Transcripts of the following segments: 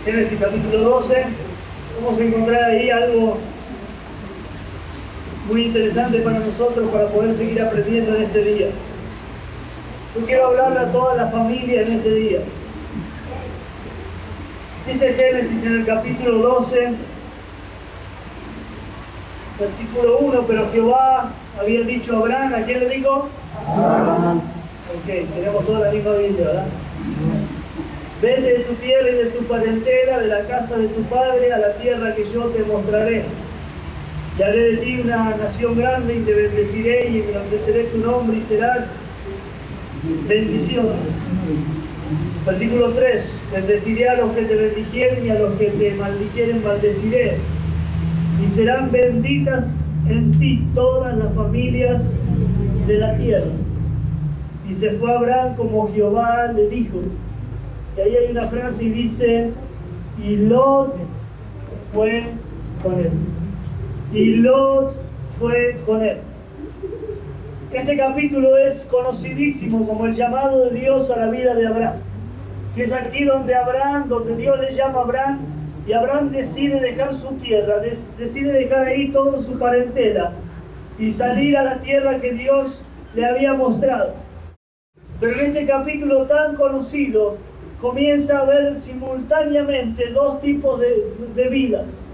Génesis capítulo 12, vamos a encontrar ahí algo muy interesante para nosotros para poder seguir aprendiendo en este día. Yo quiero hablarle a toda la familia en este día. Dice Génesis en el capítulo 12, versículo 1, pero Jehová había dicho a Abraham, ¿a quién le dijo? Abraham. Ok, tenemos toda la misma Biblia, ¿verdad? Vete de tu tierra y de tu parentela, de la casa de tu padre, a la tierra que yo te mostraré. Y haré de ti una nación grande y te bendeciré y engrandeceré tu nombre y serás bendición. Versículo 3. Bendeciré a los que te bendijeren y a los que te maldijeren maldeciré. Y serán benditas en ti todas las familias de la tierra. Y se fue Abraham como Jehová le dijo. Y ahí hay una frase y dice, y Lot fue con él. Y Lot fue con él. Este capítulo es conocidísimo como el llamado de Dios a la vida de Abraham. Si es aquí donde Dios le llama a Abraham, y Abraham decide dejar su tierra, decide dejar ahí toda su parentela y salir a la tierra que Dios le había mostrado. Pero en este capítulo tan conocido, comienza a ver simultáneamente dos tipos de vidas.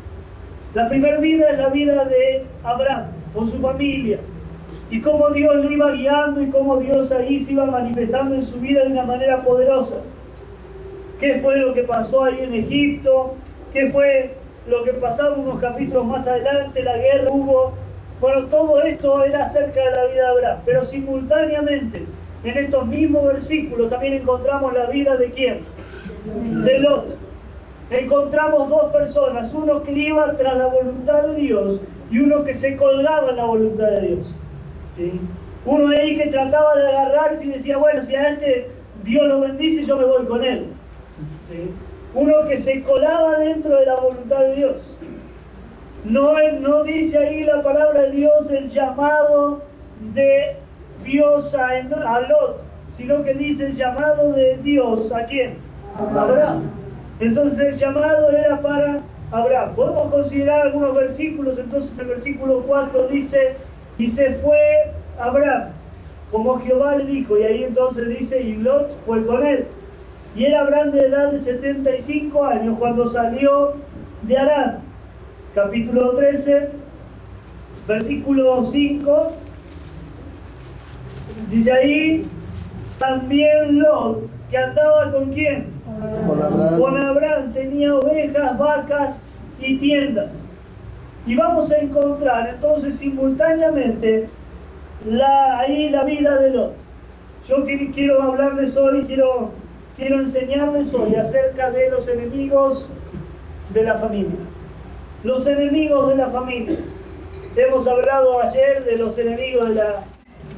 La primera vida es la vida de Abraham, con su familia, y cómo Dios le iba guiando y cómo Dios ahí se iba manifestando en su vida de una manera poderosa. ¿Qué fue lo que pasó ahí en Egipto? ¿Qué fue lo que pasaba unos capítulos más adelante? La guerra hubo. Bueno, todo esto era acerca de la vida de Abraham, pero simultáneamente en estos mismos versículos también encontramos la vida de ¿quién? De Lot. Encontramos dos personas, uno que iba tras la voluntad de Dios y uno que se colgaba en la voluntad de Dios. ¿Sí? Uno ahí que trataba de agarrarse y decía, bueno, si a este Dios lo bendice, yo me voy con él. ¿Sí? Uno que se colaba dentro de la voluntad de Dios. No dice ahí la palabra de Dios el llamado de Dios a Lot, sino que dice el llamado de Dios ¿a quién? A Abraham. Entonces el llamado era para Abraham. Podemos considerar algunos versículos. Entonces el versículo 4 dice, y se fue Abraham como Jehová le dijo, y ahí entonces dice, y Lot fue con él. Y era Abraham de edad de 75 años cuando salió de Harán. Capítulo 13, versículo 5. Dice ahí, también Lot, que andaba ¿con quién? Con Abraham, tenía ovejas, vacas y tiendas. Y vamos a encontrar entonces simultáneamente ahí la vida de Lot. Yo quiero hablarles hoy, quiero enseñarles hoy acerca de los enemigos de la familia. Los enemigos de la familia. Hemos hablado ayer de los enemigos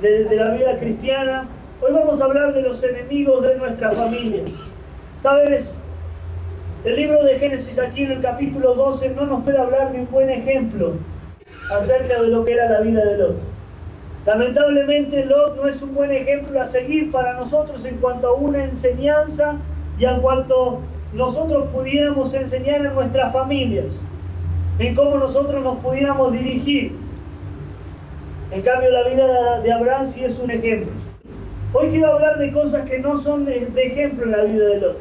de la vida cristiana. Hoy vamos a hablar de los enemigos de nuestra familia. ¿Sabes? El libro de Génesis aquí en el capítulo 12 no nos puede hablar de un buen ejemplo acerca de lo que era la vida de Lot. Lamentablemente Lot no es un buen ejemplo a seguir para nosotros en cuanto a una enseñanza y en cuanto nosotros pudiéramos enseñar a nuestras familias, en cómo nosotros nos pudiéramos dirigir. En cambio la vida de Abraham sí es un ejemplo. Hoy quiero hablar de cosas que no son de ejemplo en la vida de Lot.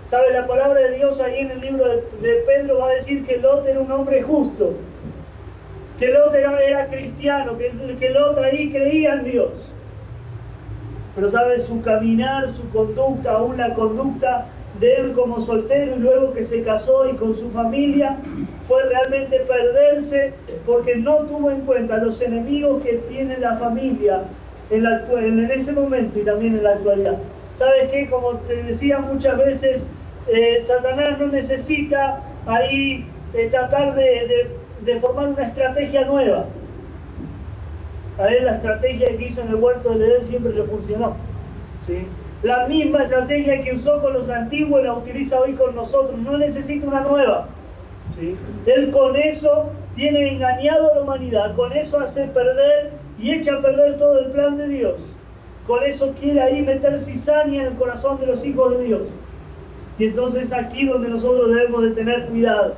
¿Sabe? La palabra de Dios ahí en el libro de Pedro va a decir que Lot era un hombre justo, que Lot era cristiano, que Lot ahí creía en Dios. Pero ¿sabe? Su caminar, su conducta, aún la conducta de él como soltero y luego que se casó y con su familia, fue realmente perderse porque no tuvo en cuenta los enemigos que tiene la familia en ese momento y también en la actualidad. ¿Sabes qué? Como te decía muchas veces, Satanás no necesita ahí tratar de formar una estrategia nueva. A él la estrategia que hizo en el huerto del Edén siempre le funcionó. ¿Sí? La misma estrategia que usó con los antiguos la utiliza hoy con nosotros. No necesita una nueva. ¿Sí? Él con eso tiene engañado a la humanidad. Con eso hace perder y echa a perder todo el plan de Dios. Con eso quiere ahí meter cizaña en el corazón de los hijos de Dios. Y entonces aquí donde nosotros debemos de tener cuidado.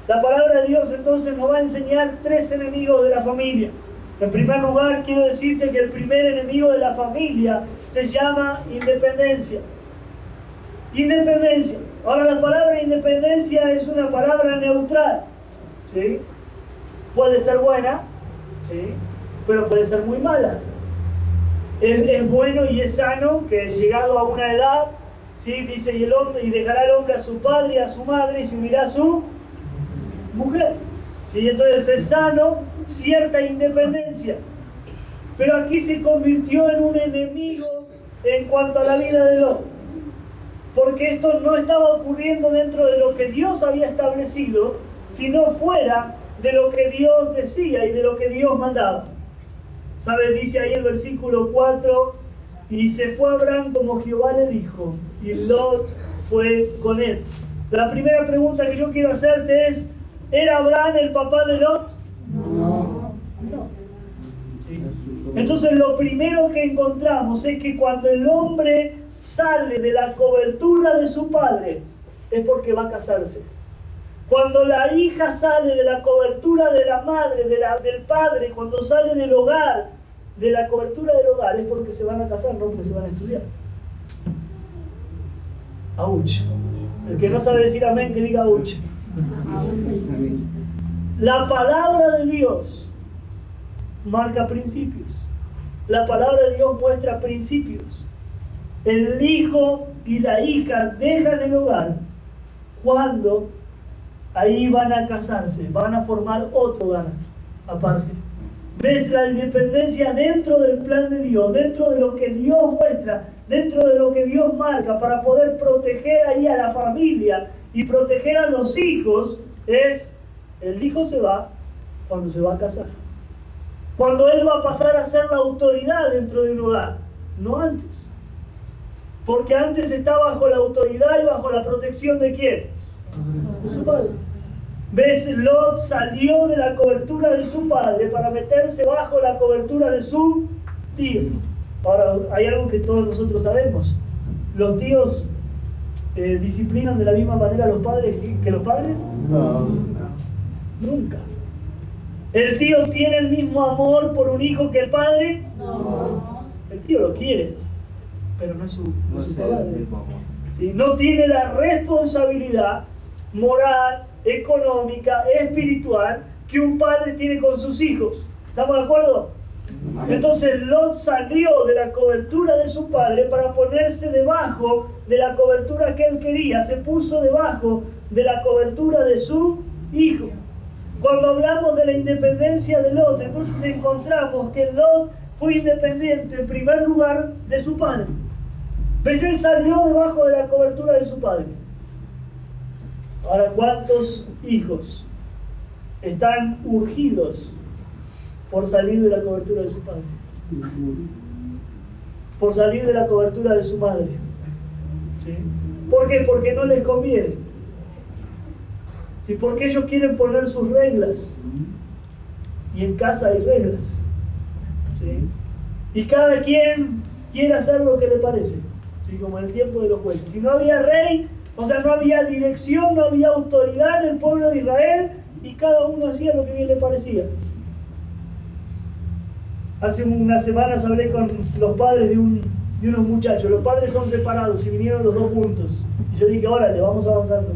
La palabra de Dios entonces nos va a enseñar 3 enemigos de la familia. En primer lugar, quiero decirte que el primer enemigo de la familia se llama independencia. Independencia. Ahora, la palabra independencia es una palabra neutral, ¿sí? Puede ser buena, ¿sí? Pero puede ser muy mala. Es bueno y es sano que llegado a una edad, ¿sí? Dice, y dejará el hombre a su padre y a su madre y se unirá a su mujer. ¿Sí? Entonces es sano cierta independencia. Pero aquí se convirtió en un enemigo en cuanto a la vida de Lot. Porque esto no estaba ocurriendo dentro de lo que Dios había establecido, sino fuera de lo que Dios decía y de lo que Dios mandaba. ¿Sabe? Dice ahí el versículo 4, y se fue Abraham como Jehová le dijo, y Lot fue con él. La primera pregunta que yo quiero hacerte es, ¿era Abraham el papá de Lot? No. ¿Sí? Entonces lo primero que encontramos es que cuando el hombre sale de la cobertura de su padre, es porque va a casarse. Cuando la hija sale de la cobertura de la madre, del padre, cuando sale del hogar, de la cobertura del hogar, es porque se van a casar, no porque se van a estudiar. Auch. El que no sabe decir amén, que diga auch. La palabra de Dios marca principios. La palabra de Dios muestra principios. El hijo y la hija dejan el hogar cuando ahí van a casarse, van a formar otro hogar aparte. ¿Ves la independencia dentro del plan de Dios, dentro de lo que Dios muestra, dentro de lo que Dios marca para poder proteger ahí a la familia y proteger a los hijos? Es, el hijo se va cuando se va a casar. Cuando él va a pasar a ser la autoridad dentro de un hogar, no antes. Porque antes está bajo la autoridad y bajo la protección ¿de quién? De su padre. ¿Ves? Lot salió de la cobertura de su padre para meterse bajo la cobertura de su tío. Ahora, hay algo que todos nosotros sabemos. Los tíos disciplinan de la misma manera a los padres que los padres. No. Nunca. ¿El tío tiene el mismo amor por un hijo que el padre? No. El tío lo quiere, pero no es su padre. ¿Sí? No tiene la responsabilidad moral, económica, espiritual que un padre tiene con sus hijos. ¿Estamos de acuerdo? Entonces Lot salió de la cobertura de su padre para ponerse debajo de la cobertura que él quería. Se puso debajo de la cobertura de su hijo. Cuando hablamos de la independencia de Lot, entonces encontramos que Lot fue independiente en primer lugar de su padre. ¿Ves? Él salió debajo de la cobertura de su padre. Ahora, ¿cuántos hijos están urgidos por salir de la cobertura de su padre? Por salir de la cobertura de su madre. ¿Sí? ¿Por qué? Porque no les conviene. ¿Sí? Porque ellos quieren poner sus reglas. Y en casa hay reglas. ¿Sí? Y cada quien quiere hacer lo que le parece. ¿Sí? Como en el tiempo de los jueces. Si no había rey, o sea, no había dirección, no había autoridad en el pueblo de Israel, y cada uno hacía lo que bien le parecía. Hace unas semanas hablé con los padres de unos muchachos. Los padres son separados y vinieron los dos juntos. Y yo dije, órale, vamos avanzando.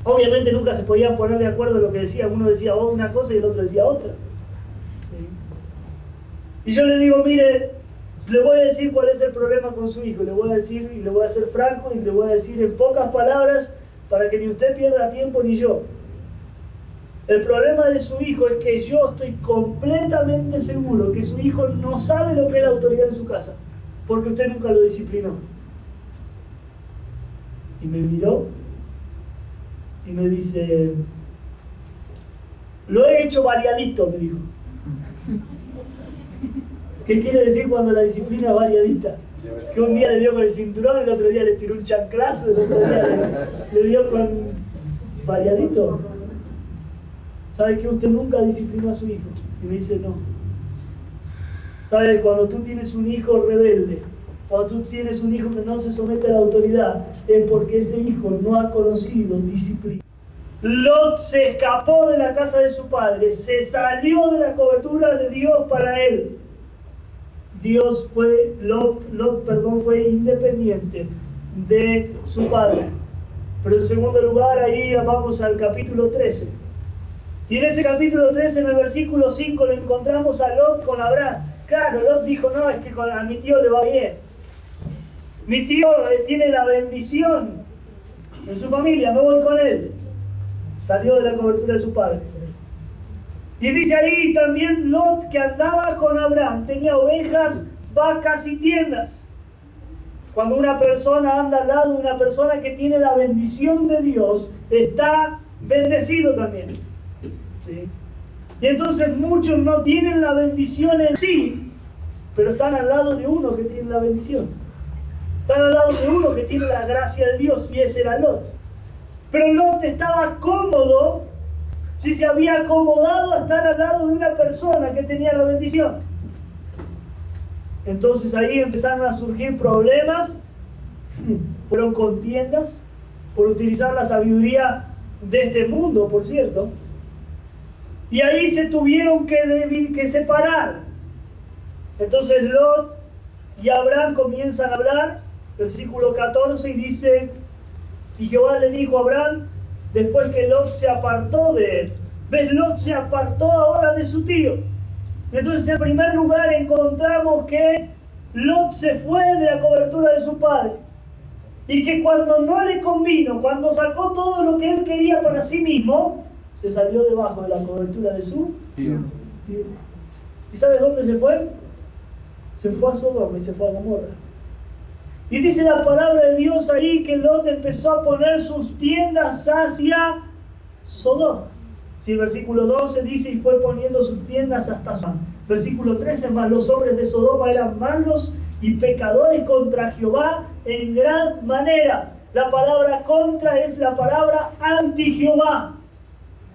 Obviamente nunca se podían poner de acuerdo en lo que decía. Uno decía una cosa y el otro decía otra. ¿Sí? Y yo le digo, mire, le voy a decir cuál es el problema con su hijo. Le voy a decir, y le voy a ser franco, y le voy a decir en pocas palabras, para que ni usted pierda tiempo ni yo. El problema de su hijo es que yo estoy completamente seguro que su hijo no sabe lo que es la autoridad en su casa, porque usted nunca lo disciplinó. Y me miró y me dice, lo he hecho variadito, me dijo. ¿Qué quiere decir cuando la disciplina es variadita? Que un día le dio con el cinturón, el otro día le tiró un chanclazo, el otro día le dio con variadito. ¿Sabe que usted nunca disciplinó a su hijo? Y me dice, no. ¿Sabe? Cuando tú tienes un hijo rebelde, Cuando tú tienes un hijo que no se somete a la autoridad, es porque ese hijo no ha conocido disciplina. Lot se escapó de la casa de su padre, se salió de la cobertura de Dios para él. Lot fue independiente de su padre. Pero en segundo lugar, ahí vamos al capítulo 13. Y en ese capítulo 13, en el versículo 5, lo encontramos a Lot con Abraham. Claro, Lot dijo, no, es que a mi tío le va bien. Mi tío tiene la bendición en su familia, me voy con él. Salió de la cobertura de su padre. Y dice ahí también Lot, que andaba con Abraham, tenía ovejas, vacas y tiendas. Cuando una persona anda al lado de una persona que tiene la bendición de Dios, está bendecido también. ¿Sí? Y entonces muchos no tienen la bendición en sí, pero están al lado de uno que tiene la bendición. Están al lado de uno que tiene la gracia de Dios, y ese era Lot. Pero Lot estaba cómodo, si se había acomodado a estar al lado de una persona que tenía la bendición. Entonces ahí empezaron a surgir problemas, fueron contiendas por utilizar la sabiduría de este mundo, por cierto. Y ahí se tuvieron que separar. Entonces Lot y Abraham comienzan a hablar, versículo 14, y dice, y Jehová le dijo a Abraham, después que Lot se apartó de él. ¿Ves? Lot se apartó ahora de su tío. Entonces, en primer lugar, encontramos que Lot se fue de la cobertura de su padre. Y que cuando no le convino, cuando sacó todo lo que él quería para sí mismo, se salió debajo de la cobertura de su tío. ¿Y sabes dónde se fue? Se fue a Sodoma y se fue a Gomorra. Y dice la palabra de Dios ahí que Lot empezó a poner sus tiendas hacia Sodoma. Sí, el versículo 12 dice, y fue poniendo sus tiendas hasta Sodoma. Versículo 13, más los hombres de Sodoma eran malos y pecadores contra Jehová en gran manera. La palabra contra es la palabra anti-Jehová.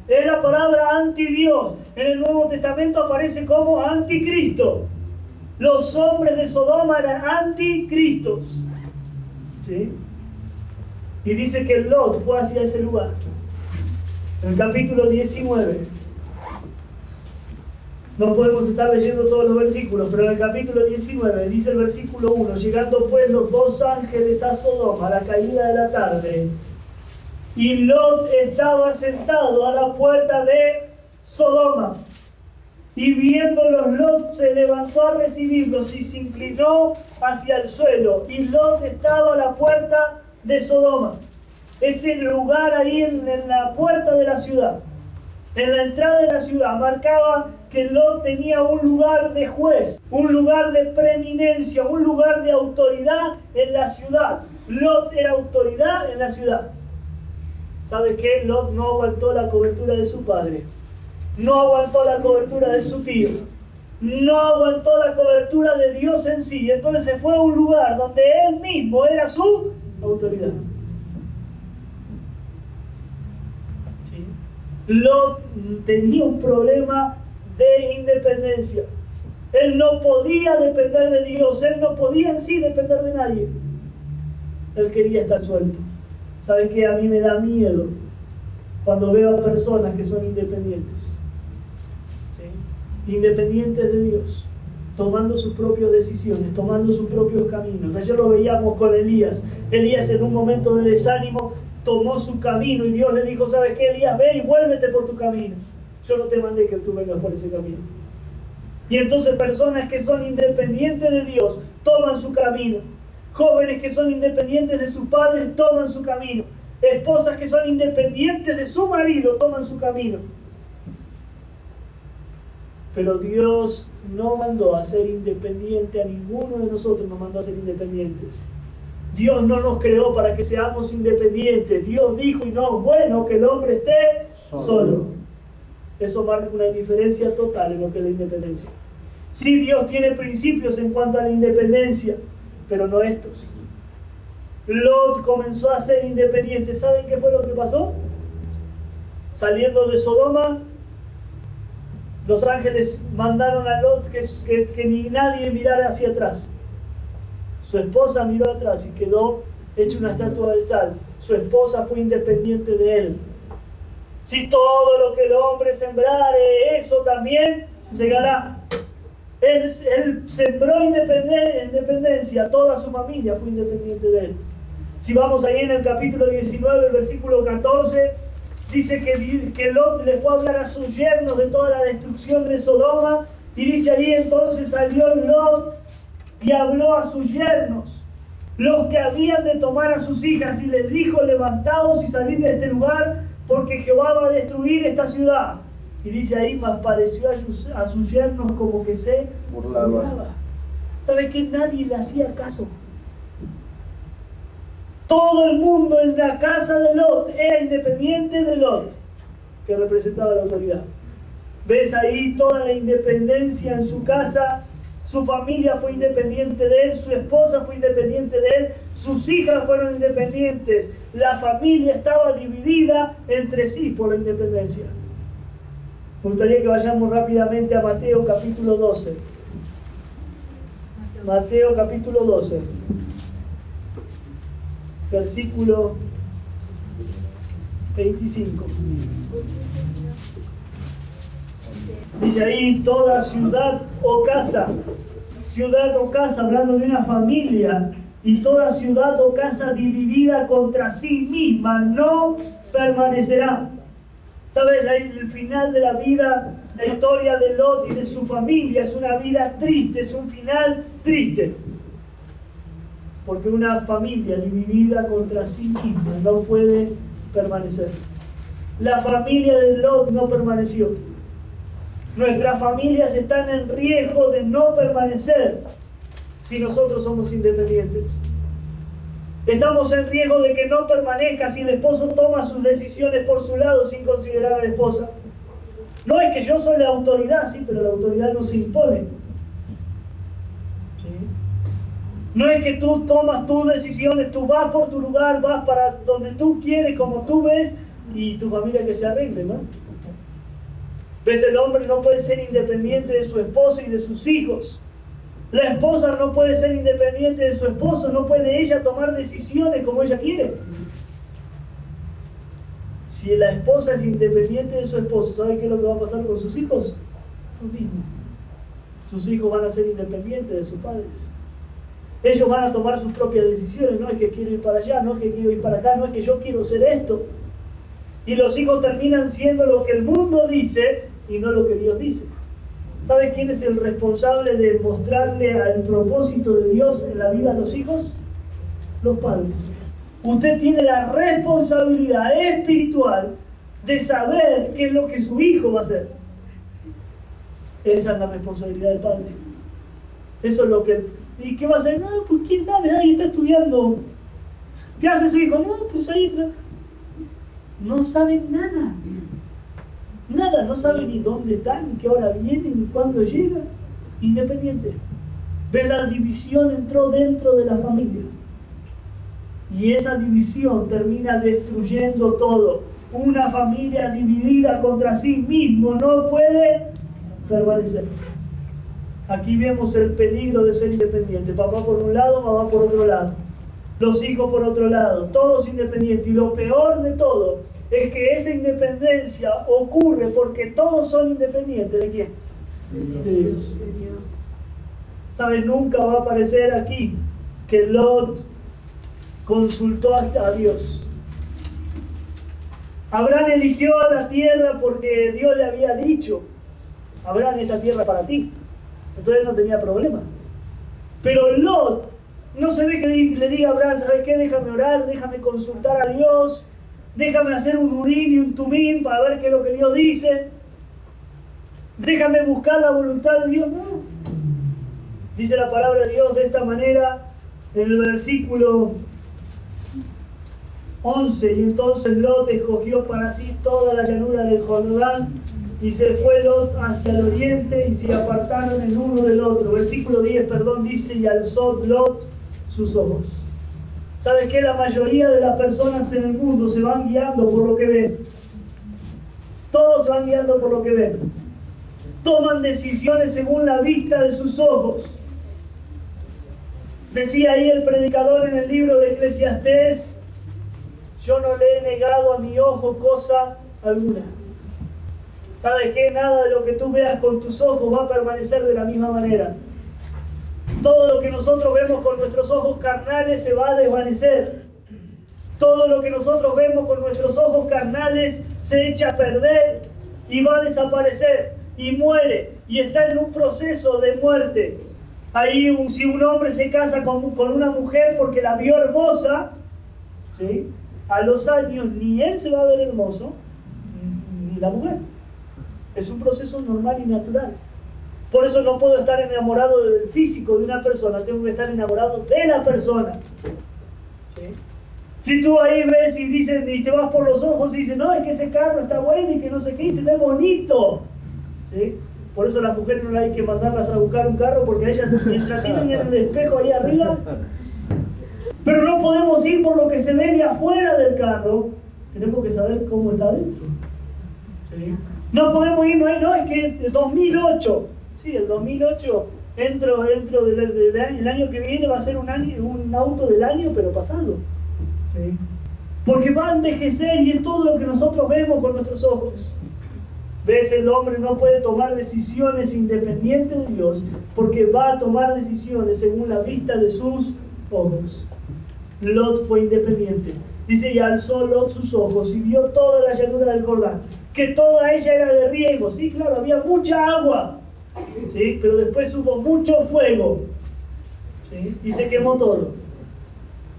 Es la palabra anti-Dios. En el Nuevo Testamento aparece como anticristo. Los hombres de Sodoma eran anticristos. ¿Sí? Y dice que Lot fue hacia ese lugar. En el capítulo 19. No podemos estar leyendo todos los versículos, pero en el capítulo 19 dice el versículo 1, llegando pues los dos ángeles a Sodoma a la caída de la tarde, y Lot estaba sentado a la puerta de Sodoma. Y viéndolos, Lot se levantó a recibirlos y se inclinó hacia el suelo. Y Lot estaba a la puerta de Sodoma. Ese lugar ahí en la puerta de la ciudad, en la entrada de la ciudad, marcaba que Lot tenía un lugar de juez, un lugar de preeminencia, un lugar de autoridad en la ciudad. Lot era autoridad en la ciudad. ¿Sabes qué? Lot no aguantó la cobertura de su padre. No aguantó la cobertura de su tío. No aguantó la cobertura de Dios en sí. Entonces se fue a un lugar donde él mismo era su autoridad. ¿Sí? Lot tenía un problema de independencia. Él no podía depender de Dios. Él no podía en sí depender de nadie. Él quería estar suelto. ¿Sabes qué? A mí me da miedo cuando veo a personas que son independientes. Independientes de Dios, tomando sus propias decisiones, tomando sus propios caminos. Ayer lo veíamos con Elías. Elías, en un momento de desánimo, tomó su camino y Dios le dijo, ¿sabes qué, Elías? Ve y vuélvete por tu camino. Yo no te mandé que tú vengas por ese camino. Y entonces personas que son independientes de Dios toman su camino. Jóvenes que son independientes de sus padres toman su camino. Esposas que son independientes de su marido toman su camino. Pero Dios no mandó a ser independiente a ninguno de nosotros, nos mandó a ser independientes. Dios no nos creó para que seamos independientes. Dios dijo, y no es bueno que el hombre esté solo. Eso marca una diferencia total en lo que es la independencia. Sí, Dios tiene principios en cuanto a la independencia, pero no estos. Lot comenzó a ser independiente. ¿Saben qué fue lo que pasó? Saliendo de Sodoma, los ángeles mandaron a Lot que ni nadie mirara hacia atrás. Su esposa miró atrás y quedó hecha una estatua de sal. Su esposa fue independiente de él. Si todo lo que el hombre sembrare, eso también segará. Él sembró independencia, toda su familia fue independiente de él. Si vamos ahí en el capítulo 19, el versículo 14, dice que Lot le fue a hablar a sus yernos de toda la destrucción de Sodoma, y dice ahí: entonces salió Lot y habló a sus yernos, los que habían de tomar a sus hijas, y les dijo: levantaos y salid de este lugar, porque Jehová va a destruir esta ciudad. Y dice ahí: mas pareció a sus yernos como que se burlaba. ¿Sabe qué? Nadie le hacía caso. Todo el mundo en la casa de Lot era independiente de Lot, que representaba la autoridad. ¿Ves ahí toda la independencia en su casa? Su familia fue independiente de él, su esposa fue independiente de él, sus hijas fueron independientes. La familia estaba dividida entre sí por la independencia. Me gustaría que vayamos rápidamente a Mateo capítulo 12. Mateo capítulo 12. Versículo 25. Dice ahí: toda ciudad o casa, hablando de una familia, y toda ciudad o casa dividida contra sí misma no permanecerá. ¿Sabes? El final de la vida, la historia de Lot y de su familia es una vida triste, es un final triste. Porque una familia dividida contra sí misma no puede permanecer. La familia de Lot no permaneció. Nuestras familias están en riesgo de no permanecer si nosotros somos independientes. Estamos en riesgo de que no permanezca si el esposo toma sus decisiones por su lado sin considerar a la esposa. No es que yo soy la autoridad, sí, pero la autoridad no se impone. ¿Sí? No es que tú tomas tus decisiones, tú vas por tu lugar, vas para donde tú quieres, como tú ves, y tu familia que se arregle, ¿no? ¿Ves? El hombre no puede ser independiente de su esposa y de sus hijos. La esposa no puede ser independiente de su esposo, no puede ella tomar decisiones como ella quiere. Si la esposa es independiente de su esposo, ¿sabe qué es lo que va a pasar con sus hijos? Lo mismo. Sus hijos van a ser independientes de sus padres. Ellos van a tomar sus propias decisiones. No es que quiero ir para allá, no es que quiero ir para acá, no es que yo quiero hacer esto. Y los hijos terminan siendo lo que el mundo dice y no lo que Dios dice. ¿Sabes quién es el responsable de mostrarle al propósito de Dios en la vida a los hijos? Los padres. Usted tiene la responsabilidad espiritual de saber qué es lo que su hijo va a hacer. Esa es la responsabilidad del padre. Eso es lo que... ¿Y qué va a hacer? No, pues quién sabe, ahí está estudiando. ¿Qué hace su hijo? No, pues ahí está. No saben nada. Nada, no saben ni dónde están, ni qué hora vienen, ni cuándo llegan. Independiente. Ves, la división entró dentro de la familia. Y esa división termina destruyendo todo. Una familia dividida contra sí mismo no puede permanecer. Aquí vemos el peligro de ser independiente. Papá por un lado, mamá por otro lado. Los hijos por otro lado. Todos independientes. Y lo peor de todo es que esa independencia ocurre porque todos son independientes. ¿De quién? De Dios. ¿Sabes? Nunca va a aparecer aquí que Lot consultó a Dios. Abraham eligió a la tierra porque Dios le había dicho: Abraham, esta tierra para ti. Entonces no tenía problema. Pero Lot no se ve que le diga a Abraham: ¿sabes qué? Déjame orar, déjame consultar a Dios, déjame hacer un urín y un tumín para ver qué es lo que Dios dice, déjame buscar la voluntad de Dios. No. Dice la palabra de Dios de esta manera en el versículo 11: y entonces Lot escogió para sí toda la llanura del Jordán, y se fue Lot hacia el oriente, y se apartaron el uno del otro. Versículo 10, dice: y alzó Lot sus ojos. ¿Sabes qué? La mayoría de las personas en el mundo se van guiando por lo que ven. Todos se van guiando por lo que ven. Toman decisiones según la vista de sus ojos. Decía ahí el predicador en el libro de Eclesiastés: yo no le he negado a mi ojo cosa alguna. ¿Sabes qué? Nada de lo que tú veas con tus ojos va a permanecer de la misma manera. Todo lo que nosotros vemos con nuestros ojos carnales se va a desvanecer. Todo lo que nosotros vemos con nuestros ojos carnales se echa a perder y va a desaparecer y muere y está en un proceso de muerte. Ahí si un hombre se casa con una mujer porque la vio hermosa, ¿sí?, a los años ni él se va a ver hermoso, ni la mujer. Es un proceso normal y natural. Por eso no puedo estar enamorado del físico de una persona, tengo que estar enamorado de la persona. ¿Sí? Si tú ahí ves y dices, y te vas por los ojos y dices, no, es que ese carro está bueno y que no sé qué, y se ve bonito. ¿Sí? Por eso las mujeres no hay que mandarlas a buscar un carro, porque ellas mientras tienen el espejo ahí arriba. Pero no podemos ir por lo que se ve de afuera del carro, tenemos que saber cómo está dentro. ¿Sí? No podemos ir, no, es que el 2008, sí, el 2008, dentro del año que viene va a ser un auto del año, pero pasado. ¿Sí? Porque va a envejecer y es todo lo que nosotros vemos con nuestros ojos. ¿Ves? El hombre no puede tomar decisiones independientes de Dios, porque va a tomar decisiones según la vista de sus ojos. Lot fue independiente. Dice, y alzó Lot sus ojos y vio toda la llanura del Jordán, que toda ella era de riego. Sí, claro, había mucha agua, ¿sí?, pero después hubo mucho fuego, ¿sí?, y se quemó todo.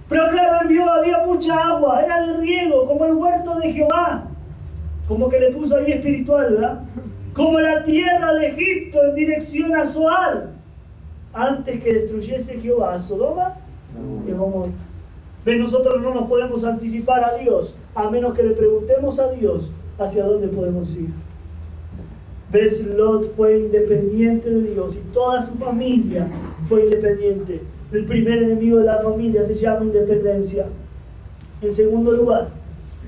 Pero claro, él vio, había mucha agua, era de riego, como el huerto de Jehová, como que le puso ahí espiritual, ¿verdad? Como la tierra de Egipto en dirección a Zoar, antes que destruyese Jehová a Sodoma y Gomorra. ¿Ves? Nosotros no nos podemos anticipar a Dios, a menos que le preguntemos a Dios hacia dónde podemos ir. ¿Ves? Lot fue independiente de Dios y toda su familia fue independiente. El primer enemigo de la familia se llama independencia. En segundo lugar,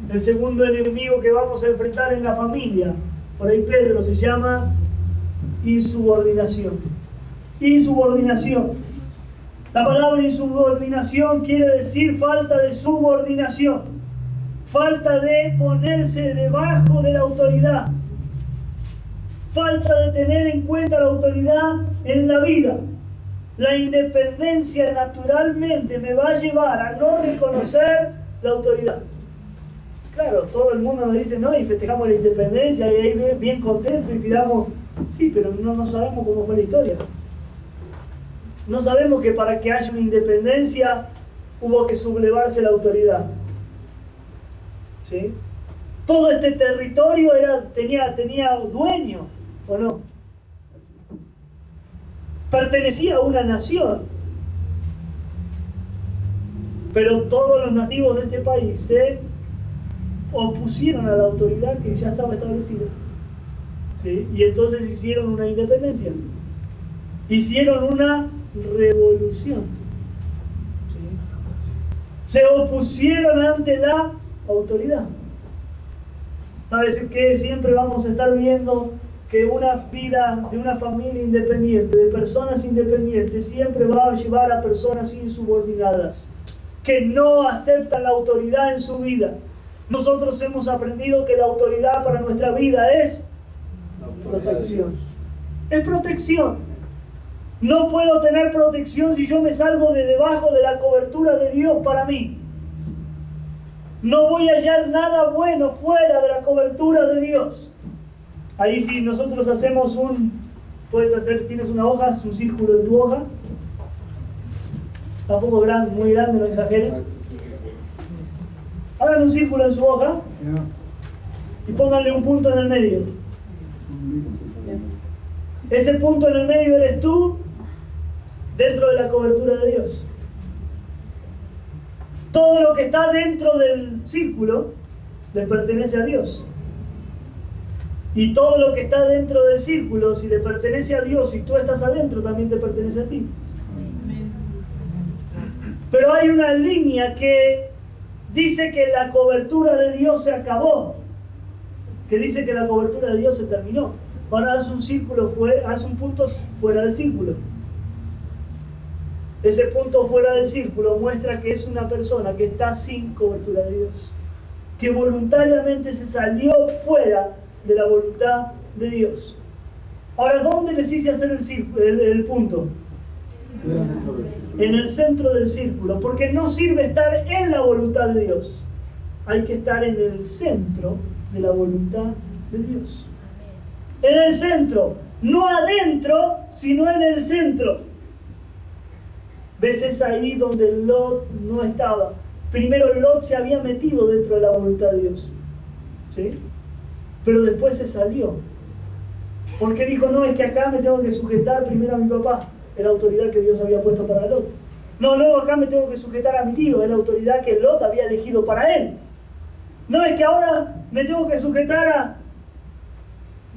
el segundo enemigo que vamos a enfrentar en la familia, por ahí Pedro, se llama insubordinación. Insubordinación. La palabra insubordinación quiere decir falta de subordinación, falta de ponerse debajo de la autoridad, falta de tener en cuenta la autoridad en la vida. La independencia naturalmente me va a llevar a no reconocer la autoridad. Claro, todo el mundo nos dice, no, y festejamos la independencia y ahí bien contentos y tiramos, sí, pero no sabemos cómo fue la historia. No sabemos que para que haya una independencia hubo que sublevarse la autoridad. ¿Sí? Todo este territorio tenía dueño, ¿o no? Pertenecía a una nación. Pero todos los nativos de este país se opusieron a la autoridad que ya estaba establecida. ¿Sí? Y entonces hicieron una independencia. Hicieron una revolución. ¿Sí? Se opusieron ante la autoridad. ¿Sabes qué? Siempre vamos a estar viendo que una vida de una familia independiente, de personas independientes, siempre va a llevar a personas insubordinadas, que no aceptan la autoridad en su vida. Nosotros hemos aprendido que la autoridad para nuestra vida es protección. Es protección. No puedo tener protección si yo me salgo de debajo de la cobertura de Dios para mí. No voy a hallar nada bueno fuera de la cobertura de Dios. Ahí si nosotros hacemos tienes una hoja, un círculo en tu hoja. Tampoco muy grande, no exageren. Hagan un círculo en su hoja y pónganle un punto en el medio. Ese punto en el medio eres tú dentro de la cobertura de Dios. Todo lo que está dentro del círculo le pertenece a Dios. Y todo lo que está dentro del círculo, si le pertenece a Dios y tú estás adentro, también te pertenece a ti. Pero hay una línea que dice que la cobertura de Dios se acabó, que dice que la cobertura de Dios se terminó. Ahora haz un punto fuera del círculo. Ese punto fuera del círculo muestra que es una persona que está sin cobertura de Dios, que voluntariamente se salió fuera de la voluntad de Dios. Ahora, ¿dónde les hice hacer el punto? En el centro del círculo, porque no sirve estar en la voluntad de Dios. Hay que estar en el centro de la voluntad de Dios. En el centro, no adentro, sino en el centro. ¿Ves? Es ahí donde Lot no estaba. Primero Lot se había metido dentro de la voluntad de Dios, ¿sí? Pero después se salió. Porque dijo, no, es que acá me tengo que sujetar primero a mi papá, es la autoridad que Dios había puesto para Lot. No, acá me tengo que sujetar a mi tío, es la autoridad que Lot había elegido para él. No, es que ahora me tengo que sujetar a...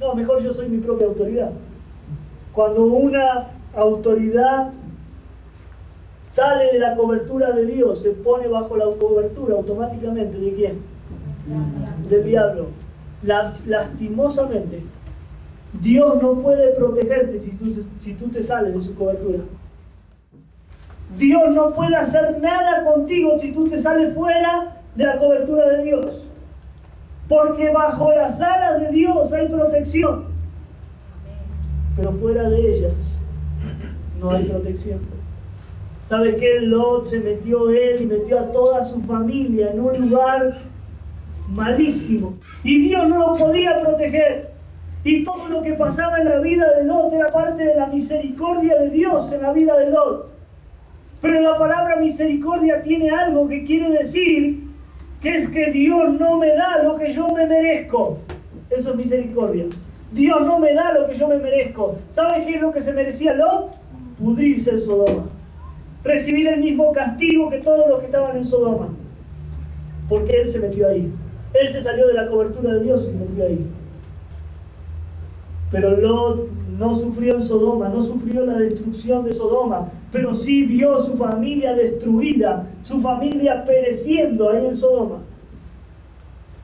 No, mejor yo soy mi propia autoridad. Cuando una autoridad sale de la cobertura de Dios, se pone bajo la cobertura automáticamente, ¿de quién? Del diablo. Lastimosamente, Dios no puede protegerte si tú te sales de su cobertura. Dios no puede hacer nada contigo si tú te sales fuera de la cobertura de Dios. Porque bajo las alas de Dios hay protección. Pero fuera de ellas no hay protección. ¿Sabes qué? Lot se metió él y metió a toda su familia en un lugar malísimo. Y Dios no lo podía proteger. Y todo lo que pasaba en la vida de Lot era parte de la misericordia de Dios en la vida de Lot. Pero la palabra misericordia tiene algo que quiere decir que es que Dios no me da lo que yo me merezco. Eso es misericordia. Dios no me da lo que yo me merezco. ¿Sabes qué es lo que se merecía Lot? Pudrirse en Sodoma. Recibir el mismo castigo que todos los que estaban en Sodoma. Porque él se metió ahí. Él se salió de la cobertura de Dios y se metió ahí. Pero Lot no sufrió en Sodoma, no sufrió la destrucción de Sodoma, pero sí vio su familia destruida, su familia pereciendo ahí en Sodoma.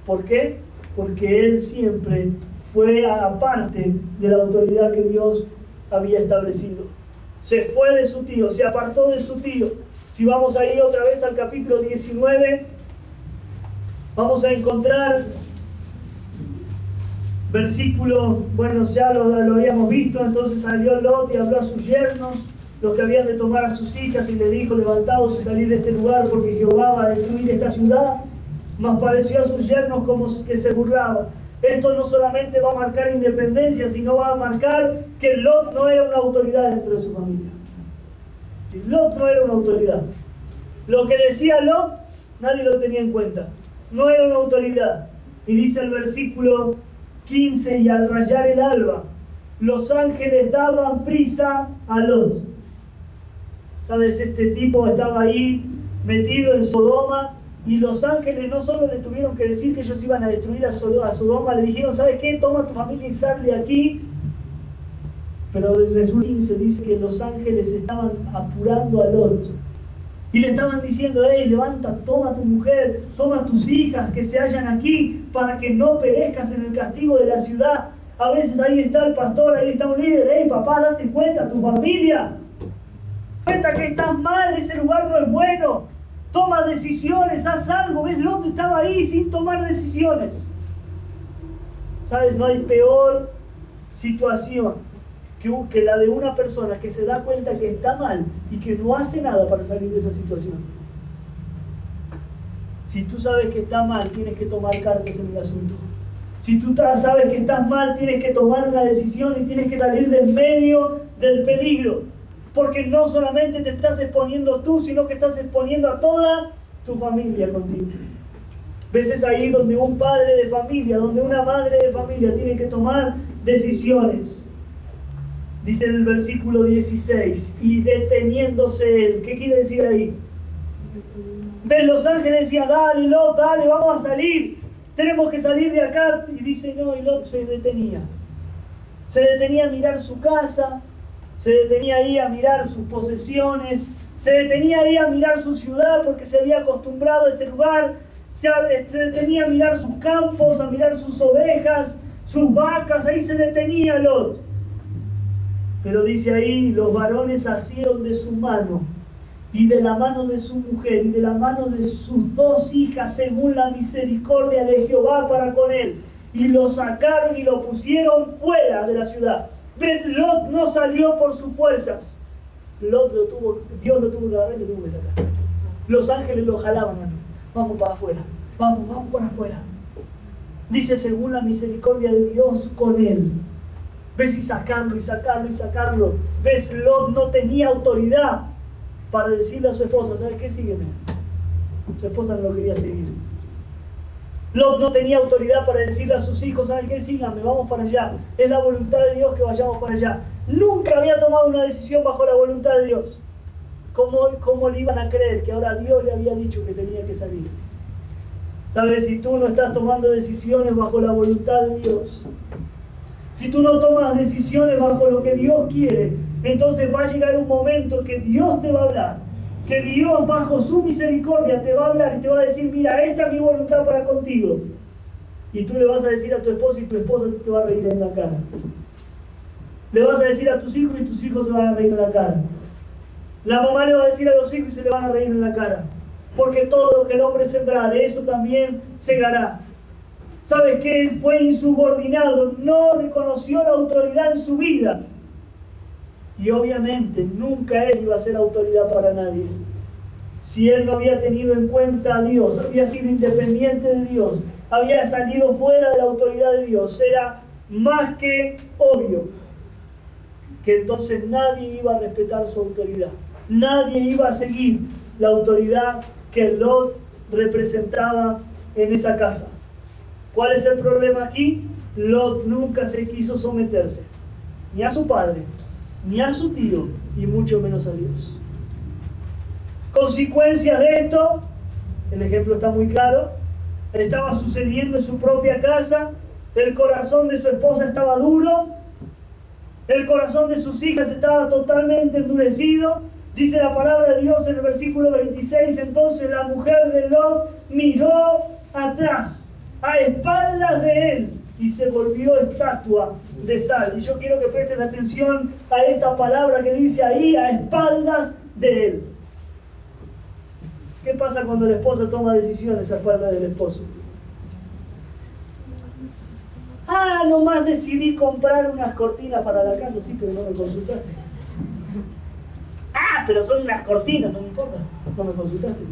¿Por qué? Porque él siempre fue aparte de la autoridad que Dios había establecido. Se fue de su tío, se apartó de su tío. Si vamos ahí otra vez al capítulo 19, vamos a encontrar versículo, bueno, ya lo habíamos visto. Entonces salió Lot y habló a sus yernos, los que habían de tomar a sus hijas, y le dijo, levantaos y salid de este lugar, porque Jehová va a destruir esta ciudad. Mas pareció a sus yernos como que se burlaba. Esto no solamente va a marcar independencia, sino va a marcar que Lot no era una autoridad dentro de su familia. Lot no era una autoridad. Lo que decía Lot, nadie lo tenía en cuenta. No era una autoridad. Y dice el versículo 15, y al rayar el alba, los ángeles daban prisa a Lot. ¿Sabes? Este tipo estaba ahí metido en Sodoma, y los ángeles no solo le tuvieron que decir que ellos iban a destruir a Sodoma, le dijeron, ¿sabes qué? Toma tu familia y sal de aquí. Pero el versículo 15 dice que los ángeles estaban apurando a Lot. Y le estaban diciendo, levanta, toma a tu mujer, toma a tus hijas que se hallan aquí, para que no perezcas en el castigo de la ciudad. A veces ahí está el pastor, ahí está un líder, papá, date cuenta, tu familia. Cuenta que estás mal, ese lugar no es bueno. Toma decisiones, haz algo. ¿Ves? Lot estaba ahí sin tomar decisiones. ¿Sabes? No hay peor situación que la de una persona que se da cuenta que está mal y que no hace nada para salir de esa situación. Si tú sabes que está mal, tienes que tomar cartas en el asunto. Si tú sabes que estás mal, tienes que tomar una decisión y tienes que salir del medio del peligro. Porque no solamente te estás exponiendo tú, sino que estás exponiendo a toda tu familia contigo. ¿Ves? Es ahí donde un padre de familia, donde una madre de familia tiene que tomar decisiones. Dice en el versículo 16, y deteniéndose él. ¿Qué quiere decir ahí? ¿Ves? Los ángeles decían, dale Lot, dale, vamos a salir. Tenemos que salir de acá. Y dice, no, y Lot se detenía. Se detenía a mirar su casa. Se detenía ahí a mirar sus posesiones, se detenía ahí a mirar su ciudad porque se había acostumbrado a ese lugar, se detenía a mirar sus campos, a mirar sus ovejas, sus vacas, ahí se detenía Lot. Pero dice ahí, los varones asieron de su mano y de la mano de su mujer y de la mano de sus 2 hijas, según la misericordia de Jehová para con él. Y lo sacaron y lo pusieron fuera de la ciudad. Lot no salió por sus fuerzas. Dios lo tuvo que agarrar y lo tuvo que sacar. Los ángeles lo jalaban. Vamos para afuera. Vamos por afuera. Dice, según la misericordia de Dios con él. ¿Ves? Y sacarlo. ¿Ves? Lot no tenía autoridad para decirle a su esposa, ¿sabes qué? Sígueme. Su esposa no lo quería seguir. Lot no tenía autoridad para decirle a sus hijos, ¿saben qué? Síganme, vamos para allá. Es la voluntad de Dios que vayamos para allá. Nunca había tomado una decisión bajo la voluntad de Dios. ¿Cómo le iban a creer que ahora Dios le había dicho que tenía que salir? ¿Sabes? Si tú no estás tomando decisiones bajo la voluntad de Dios, si tú no tomas decisiones bajo lo que Dios quiere, entonces va a llegar un momento que Dios te va a hablar. Que Dios bajo su misericordia te va a hablar y te va a decir, mira, esta es mi voluntad para contigo. Y tú le vas a decir a tu esposa y tu esposa te va a reír en la cara. Le vas a decir a tus hijos y tus hijos se van a reír en la cara. La mamá le va a decir a los hijos y se le van a reír en la cara. Porque todo lo que el hombre sembrare, de eso también segará. ¿Sabes qué? Fue insubordinado, no reconoció la autoridad en su vida. Y obviamente nunca él iba a ser autoridad para nadie. Si él no había tenido en cuenta a Dios, había sido independiente de Dios, había salido fuera de la autoridad de Dios, era más que obvio que entonces nadie iba a respetar su autoridad. Nadie iba a seguir la autoridad que Lot representaba en esa casa. ¿Cuál es el problema aquí? Lot nunca se quiso someterse, ni a su padre, ni a su tío, y mucho menos a Dios. Consecuencias de esto, el ejemplo está muy claro, estaba sucediendo en su propia casa, el corazón de su esposa estaba duro, el corazón de sus hijas estaba totalmente endurecido. Dice la palabra de Dios en el versículo 26, entonces la mujer de Lot miró atrás, a espaldas de él, y se volvió estatua de sal. Y yo quiero que presten atención a esta palabra que dice ahí, a espaldas de él. ¿Qué pasa cuando la esposa toma decisiones a espaldas del esposo? Nomás decidí comprar unas cortinas para la casa, sí, pero no me consultaste. Pero son unas cortinas, no me importa, no me consultaste.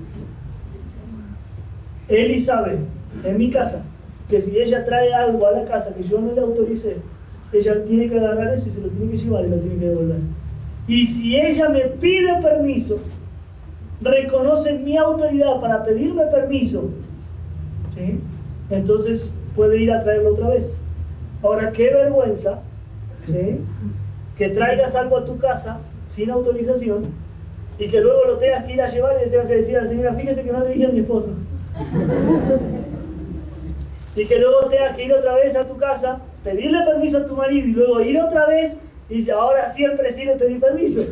Eli sabe, en mi casa, que si ella trae algo a la casa que yo no le autoricé, ella tiene que agarrar eso y se lo tiene que llevar y lo tiene que devolver. Y si ella me pide permiso, reconoce mi autoridad para pedirme permiso, ¿sí? Entonces puede ir a traerlo otra vez. Ahora, qué vergüenza, ¿sí?, que traigas algo a tu casa sin autorización y que luego lo tengas que ir a llevar y le tengas que decir a la señora, fíjese que no le dije a mi esposo. Y que luego tengas que ir otra vez a tu casa, pedirle permiso a tu marido y luego ir otra vez y dice, ahora siempre sí le pedí permiso.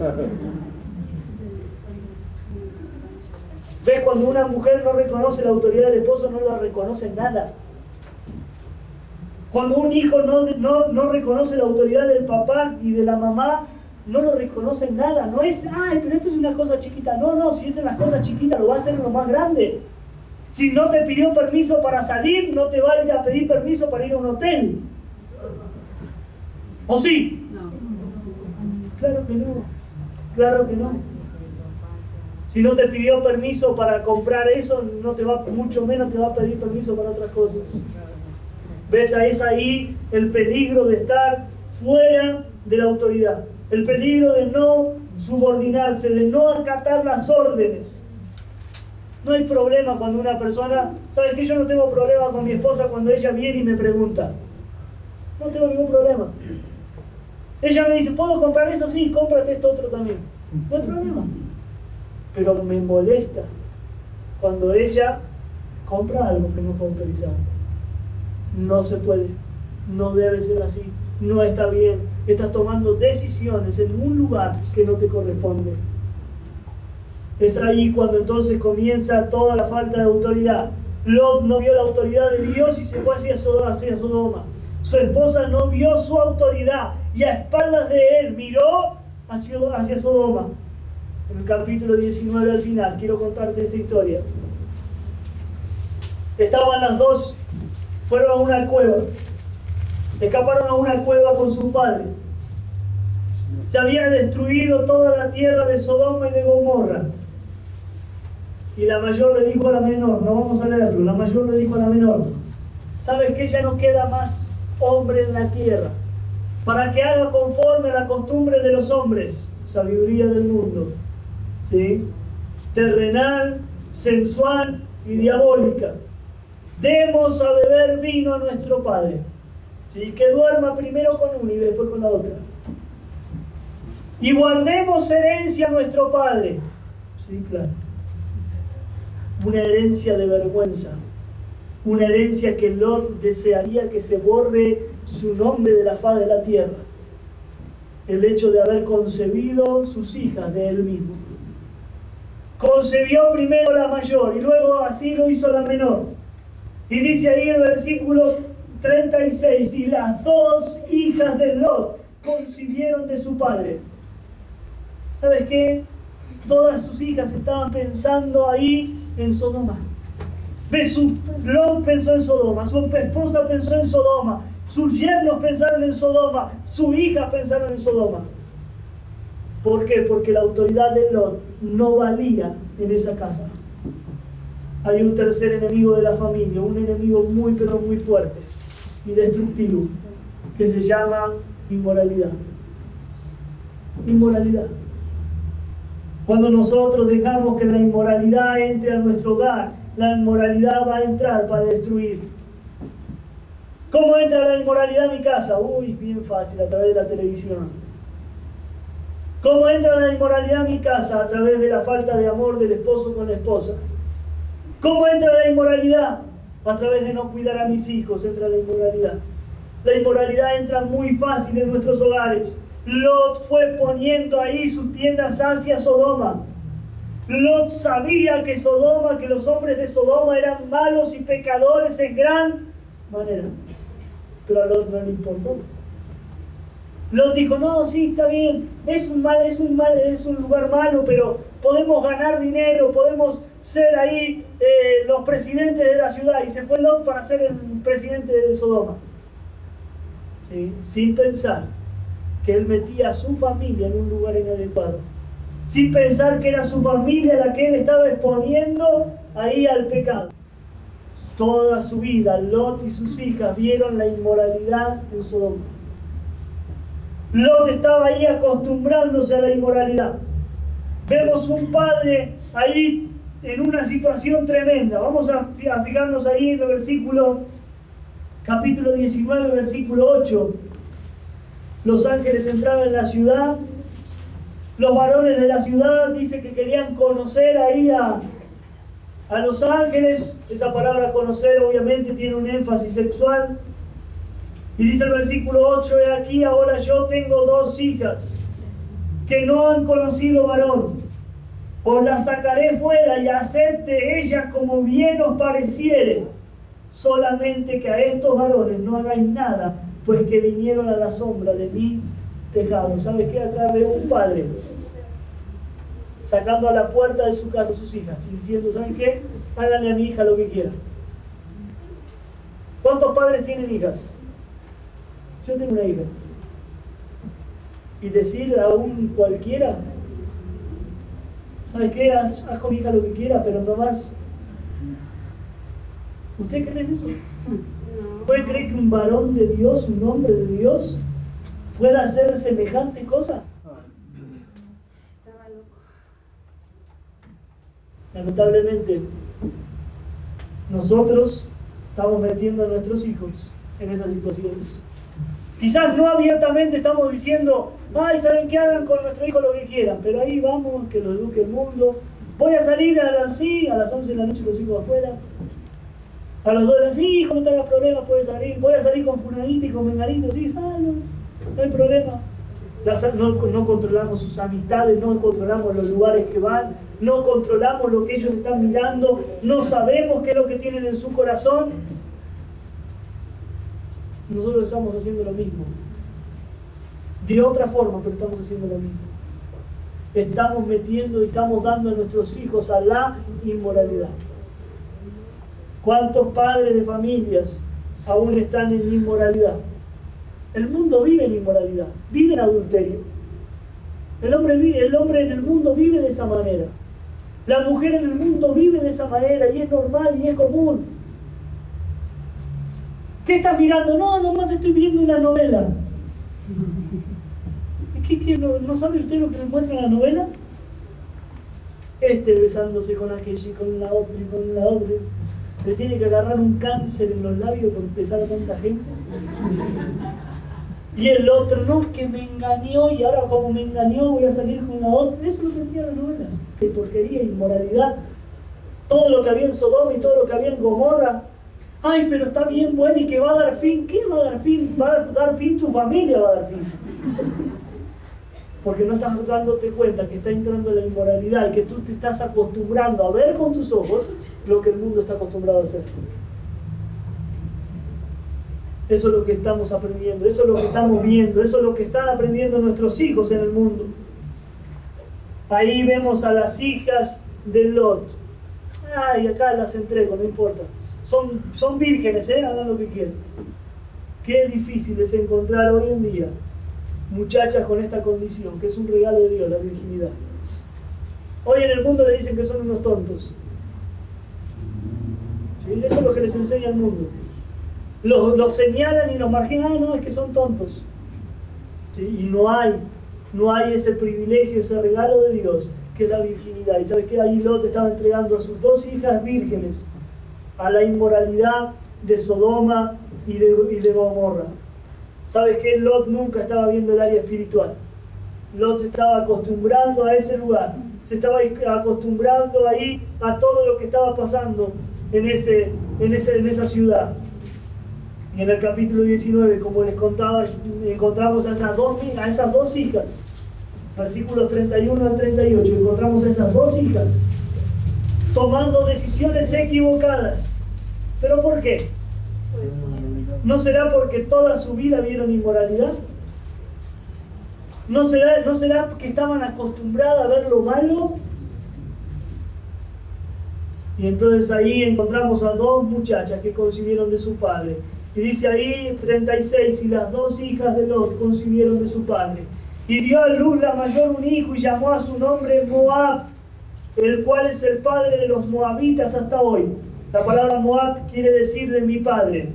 ¿Ves? Cuando una mujer no reconoce la autoridad del esposo, no la reconoce en nada. Cuando un hijo no reconoce la autoridad del papá y de la mamá, no lo reconoce en nada. No es, pero esto es una cosa chiquita. No, si es en las cosas chiquitas, lo va a hacer en lo más grande. Si no te pidió permiso para salir, no te va a ir a pedir permiso para ir a un hotel. ¿O sí? No. Claro que no. Claro que no. Si no te pidió permiso para comprar eso, mucho menos te va a pedir permiso para otras cosas. ¿Ves? Es ahí el peligro de estar fuera de la autoridad. El peligro de no subordinarse, de no acatar las órdenes. No hay problema cuando una persona... ¿Sabes qué? Yo no tengo problema con mi esposa cuando ella viene y me pregunta. No tengo ningún problema. Ella me dice, ¿puedo comprar eso? Sí, cómprate esto otro también. No hay problema. Pero me molesta cuando ella compra algo que no fue autorizado. No se puede, no debe ser así, no está bien. Estás tomando decisiones en un lugar que no te corresponde. Es ahí cuando entonces comienza toda la falta de autoridad. Lot no vio la autoridad de Dios y se fue hacia Sodoma. Su esposa no vio su autoridad y a espaldas de él miró hacia Sodoma. en el capítulo 19 al final. Quiero contarte esta historia. Estaban las dos, fueron a una cueva, escaparon a una cueva con su padre. Se había destruido toda la tierra de Sodoma y de Gomorra. Y la mayor le dijo a la menor, no vamos a leerlo, la mayor le dijo a la menor, ¿sabes qué? Ya no queda más hombre en la tierra, para que haga conforme a la costumbre de los hombres, sabiduría del mundo, ¿sí? Terrenal, sensual y diabólica. Demos a beber vino a nuestro padre, ¿sí? Que duerma primero con una y después con la otra. Y guardemos herencia a nuestro padre. Sí, claro. Una herencia de vergüenza. Una herencia que Lot desearía que se borre su nombre de la faz de la tierra. El hecho de haber concebido sus hijas de él mismo. Concebió primero la mayor y luego así lo hizo la menor. Y dice ahí el versículo 36, y las dos hijas de Lot concibieron de su padre. ¿Sabes qué? Todas sus hijas estaban pensando ahí en Sodoma. Lot pensó en Sodoma, su esposa pensó en Sodoma, sus yernos pensaron en Sodoma, sus hijas pensaron en Sodoma. ¿Por qué? Porque la autoridad de Lot no valía en esa casa. Hay un tercer enemigo de la familia, un enemigo muy pero muy fuerte y destructivo, que se llama inmoralidad. Inmoralidad. Cuando nosotros dejamos que la inmoralidad entre a nuestro hogar, la inmoralidad va a entrar para destruir. ¿Cómo entra la inmoralidad a mi casa? Uy, bien fácil, a través de la televisión. ¿Cómo entra la inmoralidad a mi casa? A través de la falta de amor del esposo con la esposa. ¿Cómo entra la inmoralidad? A través de no cuidar a mis hijos entra la inmoralidad. La inmoralidad entra muy fácil en nuestros hogares. Lot fue poniendo ahí sus tiendas hacia Sodoma. Lot sabía que Sodoma, que los hombres de Sodoma eran malos y pecadores en gran manera. Pero a Lot no le importó. Lot dijo, no, sí, está bien, es un lugar malo, pero podemos ganar dinero, podemos ser ahí los presidentes de la ciudad. Y se fue Lot para ser el presidente de Sodoma. ¿Sí? Sin pensar que él metía a su familia en un lugar inadecuado. Sin pensar que era su familia la que él estaba exponiendo ahí al pecado. Toda su vida, Lot y sus hijas vieron la inmoralidad en Sodoma. Lot estaba ahí acostumbrándose a la inmoralidad. Vemos un padre ahí en una situación tremenda. Vamos a fijarnos ahí en el versículo, capítulo 19, versículo 8. Los ángeles entraban en la ciudad. Los varones de la ciudad dice que querían conocer ahí a los ángeles. Esa palabra conocer obviamente tiene un énfasis sexual. Y dice el versículo 8, he aquí ahora yo tengo dos hijas que no han conocido varón. Os las sacaré fuera y haced de ellas como bien os pareciere. Solamente que a estos varones no hagáis nada, pues que vinieron a la sombra de mi tejado. ¿Sabes qué? Acá veo un padre sacando a la puerta de su casa a sus hijas y diciendo, ¿saben qué? Háganle a mi hija lo que quieran. ¿Cuántos padres tienen hijas? Yo tengo una hija. Y decirle a un cualquiera, ¿sabes qué? Haz con mi hija lo que quiera, pero no más. ¿Usted cree en eso? ¿Puede creer que un varón de Dios, un hombre de Dios, pueda hacer semejante cosa? Estaba loco. Lamentablemente, nosotros estamos metiendo a nuestros hijos en esas situaciones. Quizás no abiertamente estamos diciendo, ay, ¿saben qué? Hagan con nuestro hijo lo que quieran, pero ahí vamos, que lo eduque el mundo. Voy a salir a las 11 de la noche los hijos afuera. A los 2 de la sí, hijo, no te hagas problema, puedes salir. Voy a salir con fulanito y con menganito, sí, salgo, no hay problema. No controlamos sus amistades, no controlamos los lugares que van, no controlamos lo que ellos están mirando, no sabemos qué es lo que tienen en su corazón. Nosotros estamos haciendo lo mismo. De otra forma, pero estamos haciendo lo mismo. estamos metiendo y estamos dando a nuestros hijos a la inmoralidad. ¿Cuántos padres de familias aún están en inmoralidad? El mundo vive en inmoralidad, vive en adulterio. El hombre en el mundo vive de esa manera. La mujer en el mundo vive de esa manera y es normal y es común. ¿Qué estás mirando? No, nomás estoy viendo una novela. ¿Qué, no sabe usted lo que le muestra la novela? Besándose con aquella y con la otra y con la otra. Le tiene que agarrar un cáncer en los labios por besar a tanta gente. Y el otro, no, es que me engañó y ahora como me engañó voy a salir con la otra. Eso es lo que enseñan las novelas. De porquería, inmoralidad. Todo lo que había en Sodoma y todo lo que había en Gomorra. Ay, pero está bien bueno y que va a dar fin. ¿Qué va a dar fin? Va a dar fin tu familia, va a dar fin. Porque no estás dándote cuenta que está entrando la inmoralidad y que tú te estás acostumbrando a ver con tus ojos lo que el mundo está acostumbrado a hacer. Eso es lo que estamos aprendiendo, eso es lo que estamos viendo, eso es lo que están aprendiendo nuestros hijos en el mundo. Ahí vemos a las hijas de Lot. Ay, acá las entrego, no importa. Son vírgenes, hagan lo que quieran. Qué difícil es encontrar hoy en día muchachas con esta condición, que es un regalo de Dios, la virginidad. Hoy en el mundo le dicen que son unos tontos. ¿Sí? Eso es lo que les enseña el mundo. Los señalan y los marginan, no, es que son tontos. ¿Sí? Y no hay ese privilegio, ese regalo de Dios, que es la virginidad. Y sabes que ahí Lot estaba entregando a sus dos hijas vírgenes a la inmoralidad de Sodoma y de Gomorra. ¿Sabes qué? Lot nunca estaba viendo el área espiritual. Lot se estaba acostumbrando a ese lugar. Se estaba acostumbrando ahí a todo lo que estaba pasando en esa ciudad. Y en el capítulo 19, como les contaba, encontramos a esas dos hijas. Versículos 31 al 38, encontramos a esas dos hijas tomando decisiones equivocadas. ¿Pero por qué? ¿No será porque toda su vida vieron inmoralidad? ¿No será que estaban acostumbradas a ver lo malo? Y entonces ahí encontramos a dos muchachas que concibieron de su padre. Y dice ahí 36, y las dos hijas de Lot concibieron de su padre. Y dio a luz la mayor un hijo y llamó a su nombre Moab, el cual es el padre de los moabitas hasta hoy. La palabra Moab quiere decir de mi padre.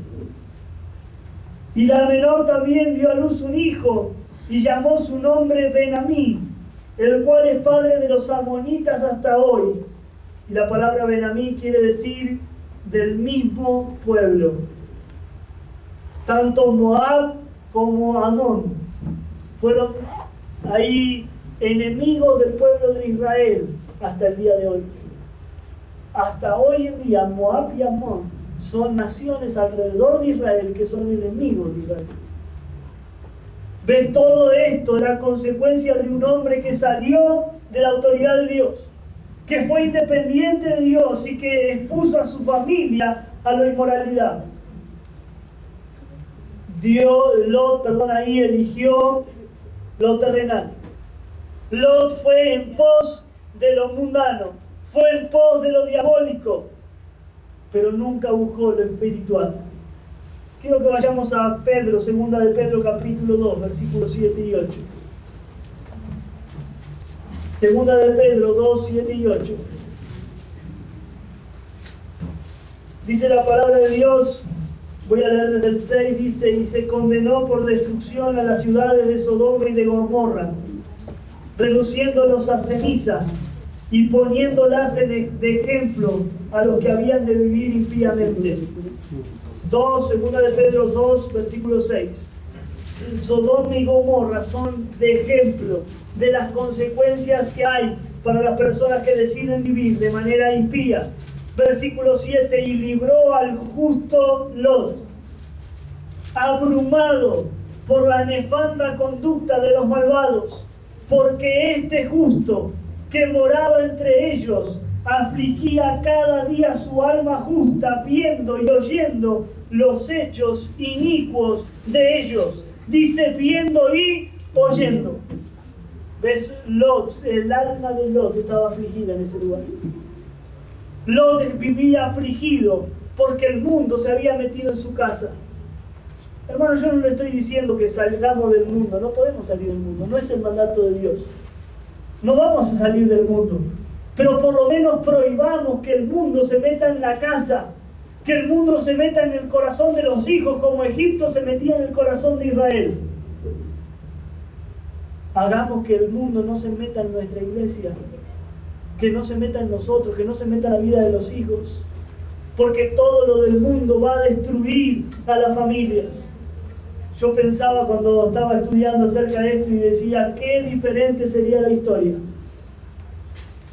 Y la menor también dio a luz un hijo y llamó su nombre Benamí, el cual es padre de los amonitas hasta hoy. Y la palabra Benamí quiere decir del mismo pueblo. Tanto Moab como Amón fueron ahí enemigos del pueblo de Israel hasta el día de hoy. Hasta hoy en día Moab y Amón son naciones alrededor de Israel que son enemigos de Israel. Ven, todo esto la consecuencia de un hombre que salió de la autoridad de Dios, que fue independiente de Dios y que expuso a su familia a la inmoralidad. Eligió lo terrenal. Lot fue en pos de lo mundano, fue en pos de lo diabólico, pero nunca buscó lo espiritual. Quiero que vayamos a Pedro, segunda de Pedro capítulo 2, versículos 7 y 8. Segunda de Pedro 2, 7 y 8. Dice la palabra de Dios, voy a leer desde el 6, dice, y se condenó por destrucción a las ciudades de Sodoma y de Gomorra, reduciéndolos a ceniza y poniéndolas de ejemplo a los que habían de vivir impíamente. Segunda de Pedro 2, versículo 6. Sodoma y Gomorra son de ejemplo de las consecuencias que hay para las personas que deciden vivir de manera impía. Versículo 7, y libró al justo Lot, abrumado por la nefanda conducta de los malvados, porque este justo que moraba entre ellos afligía cada día su alma justa, viendo y oyendo los hechos inicuos de ellos. Dice viendo y oyendo. ¿Ves? Lot, el alma de Lot estaba afligida en ese lugar. Lot vivía afligido porque el mundo se había metido en su casa. Hermano, yo no le estoy diciendo que salgamos del mundo, no podemos salir del mundo, no es el mandato de Dios. No vamos a salir del mundo, pero por lo menos prohibamos que el mundo se meta en la casa, que el mundo se meta en el corazón de los hijos como Egipto se metía en el corazón de Israel. Hagamos que el mundo no se meta en nuestra iglesia, que no se meta en nosotros, que no se meta en la vida de los hijos, porque todo lo del mundo va a destruir a las familias. Yo pensaba cuando estaba estudiando acerca de esto y decía, qué diferente sería la historia.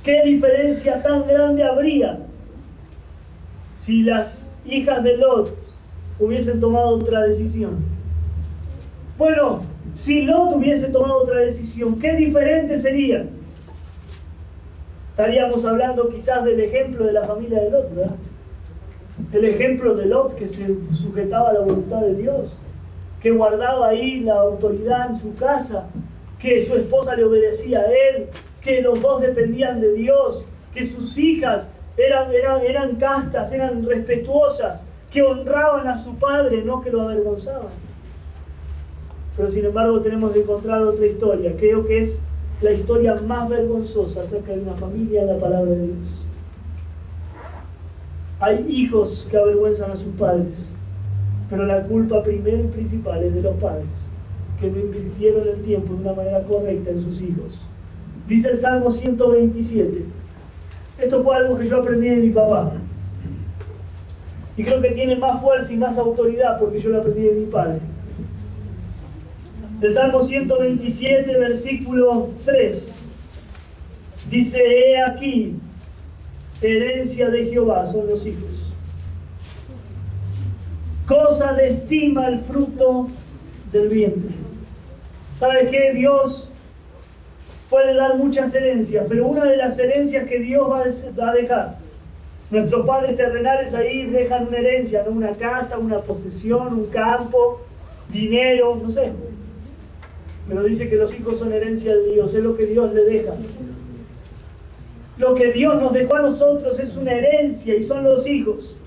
Qué diferencia tan grande habría si las hijas de Lot hubiesen tomado otra decisión. Bueno, si Lot hubiese tomado otra decisión, qué diferente sería. Estaríamos hablando quizás del ejemplo de la familia de Lot, ¿verdad? El ejemplo de Lot que se sujetaba a la voluntad de Dios, que guardaba ahí la autoridad en su casa, que su esposa le obedecía a él, que los dos dependían de Dios, que sus hijas eran castas, eran respetuosas, que honraban a su padre, no que lo avergonzaban. Pero sin embargo tenemos que encontrar otra historia. Creo que es la historia más vergonzosa acerca de una familia en la palabra de Dios. Hay hijos que avergüenzan a sus padres, pero la culpa primera y principal es de los padres, que no invirtieron el tiempo de una manera correcta en sus hijos. Dice el Salmo 127. Esto fue algo que yo aprendí de mi papá. Y creo que tiene más fuerza y más autoridad porque yo lo aprendí de mi padre. El Salmo 127, versículo 3. Dice, he aquí, herencia de Jehová son los hijos. Cosa de estima el fruto del vientre. ¿Sabes qué? Dios puede dar muchas herencias, pero una de las herencias que Dios va a dejar, nuestros padres terrenales ahí dejan una herencia, ¿no? Una casa, una posesión, un campo, dinero, no sé. Pero dice que los hijos son herencia de Dios, es lo que Dios le deja. Lo que Dios nos dejó a nosotros es una herencia y son los hijos.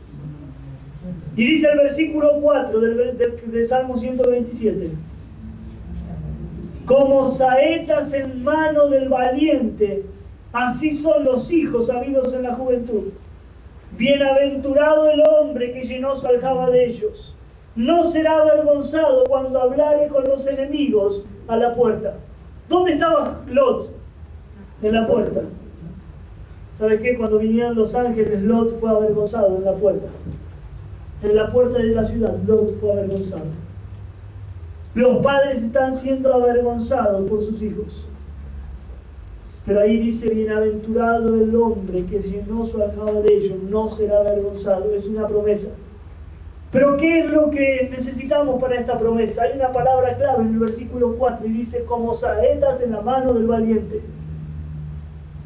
Y dice el versículo 4 del Salmo 127. Como saetas en mano del valiente, así son los hijos habidos en la juventud. Bienaventurado el hombre que llenó su aljaba de ellos. No será avergonzado cuando hablare con los enemigos a la puerta. ¿Dónde estaba Lot? En la puerta. ¿Sabes qué? Cuando vinieron los ángeles, Lot fue avergonzado en la puerta. En la puerta de la ciudad, Lot fue avergonzado. Los padres están siendo avergonzados por sus hijos. Pero ahí dice, bienaventurado el hombre que llenó su aljaba de ellos, no será avergonzado. Es una promesa. Pero ¿qué es lo que necesitamos para esta promesa? Hay una palabra clave en el versículo 4 y dice, como saetas en la mano del valiente.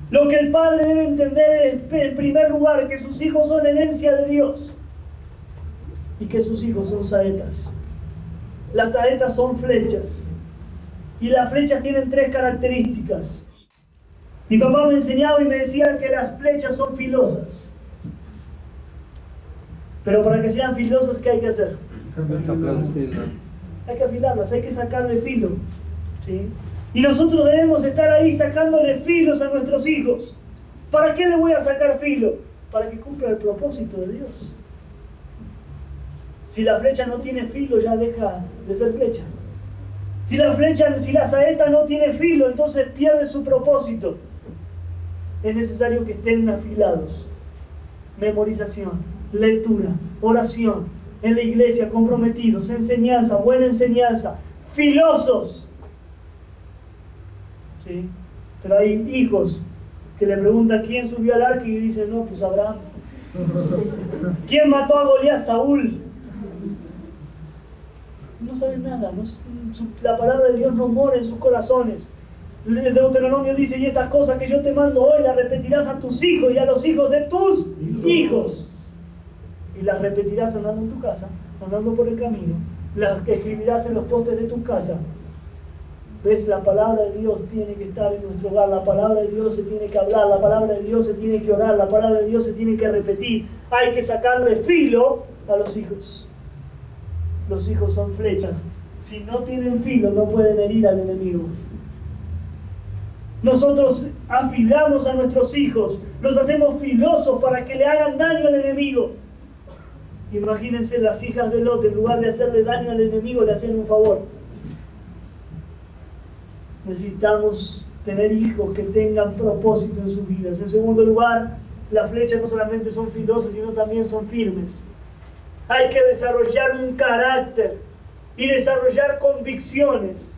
Lo que el padre debe entender es, en primer lugar, que sus hijos son herencia de Dios y que sus hijos son saetas. Las saetas son flechas y las flechas tienen 3 características. Mi papá me enseñaba y me decía que las flechas son filosas. Pero para que sean filosas, ¿qué hay que hacer? Hay que afilarlas, hay que sacarle filo, ¿sí? Y nosotros debemos estar ahí sacándole filos a nuestros hijos. ¿Para qué le voy a sacar filo? Para que cumpla el propósito de Dios. Si la flecha no tiene filo, ya deja de ser flecha. Si la saeta no tiene filo, entonces pierde su propósito. Es necesario que estén afilados. Memorización, lectura, oración, en la iglesia, comprometidos, enseñanza, buena enseñanza, filosos. ¿Sí? Pero hay hijos que le preguntan quién subió al arca y dicen, no, pues Abraham. ¿Quién mató a Goliat? Saúl. No saben nada, la palabra de Dios no mora en sus corazones. El Deuteronomio dice, y estas cosas que yo te mando hoy las repetirás a tus hijos y a los hijos de tus hijos. Y las repetirás andando en tu casa, andando por el camino. Las que escribirás en los postes de tu casa. ¿Ves? La palabra de Dios tiene que estar en nuestro hogar, la palabra de Dios se tiene que hablar, la palabra de Dios se tiene que orar, la palabra de Dios se tiene que repetir. Hay que sacarle filo a los hijos. Los hijos son flechas. Si no tienen filo, no pueden herir al enemigo. Nosotros afilamos a nuestros hijos, los hacemos filosos para que le hagan daño al enemigo. Imagínense las hijas de Lot, en lugar de hacerle daño al enemigo, le hacen un favor. Necesitamos tener hijos que tengan propósito en sus vidas. En segundo lugar, las flechas no solamente son filosas, sino también son firmes. Hay que desarrollar un carácter y desarrollar convicciones.